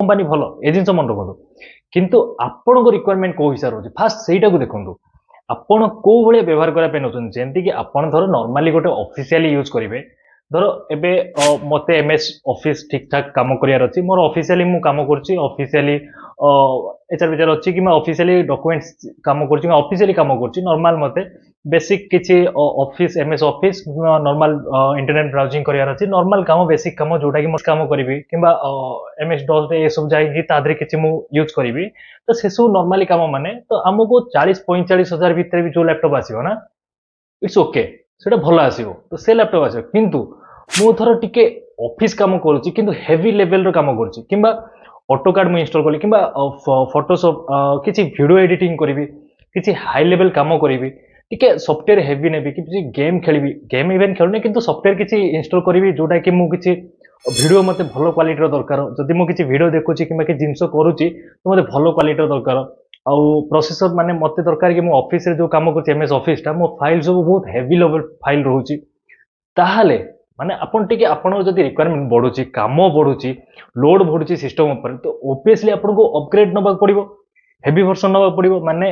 company भल ए जिन मन रखु किंतु आपण को रिक्वायरमेंट को हिसाब रही फास्ट से देखो आपण को भाई व्यवहार करने नौकर जमती कि आपड़ धर नॉर्मली गोटे ऑफिशियली यूज करेंगे धर एबे मते एमएस ऑफिस ठीक ठाक काम करियार अछि मोर ऑफिशियली मु काम करछि ऑफिशियली एचआर विचार अछि कि मैं ऑफिशियली डॉक्यूमेंट्स काम करछि मैं ऑफिशियली काम करछि नॉर्मल मते बेसिक किछि office MS office normal internet browsing करियार अछि नॉर्मल काम बेसिक काम जोटा कि मो काम करबी किबा एमएस डॉस रे ए सब जाई तादरे किछि मु यूज करबी तो से सब नॉर्मली काम माने तो हमको 40-45 हजार भितर भी जो लैपटॉप आसीबो ना इट्स ओके सेटा भल आसीबो तो से लैपटॉप आसीबो किंतु मु थर टिके ऑफिस काम करूची किंतु हेवी लेवल रो काम करूची किंबा ऑटोकाड मु इंस्टॉल करली किंबा फोटोशॉप किछि वीडियो एडिटिंग करबी किछि हाई लेवल काम करबी टिके सॉफ्टवेयर हेवी नेबी किछि गेम खेलबी गेम इवन खेलने किंतु सॉफ्टवेयर किछि इंस्टॉल करबी जोटा कि मु किछि वीडियो मते भलो क्वालिटी रो दरकार जदि मु किछि वीडियो देखुची किंबा कि जिंस करूची तो मते भलो क्वालिटी रो दरकार आउ प्रोसेसर माने मते दरकार कि मु ऑफिस रे जो काम करछि एमएस ऑफिस टा मो फाइल सब बहुत हेवी लेवल फाइल रहूची ताहाले माने आपण टिके आपण जदि रिक्वायरमेंट बढ़ुची काम बढ़ुची लोड बढ़ुची सिस्टम ऊपर तो ऑब्वियसली आपण को अपग्रेड नबा पड़िबो हेवी वर्जन नबा पड़िबो माने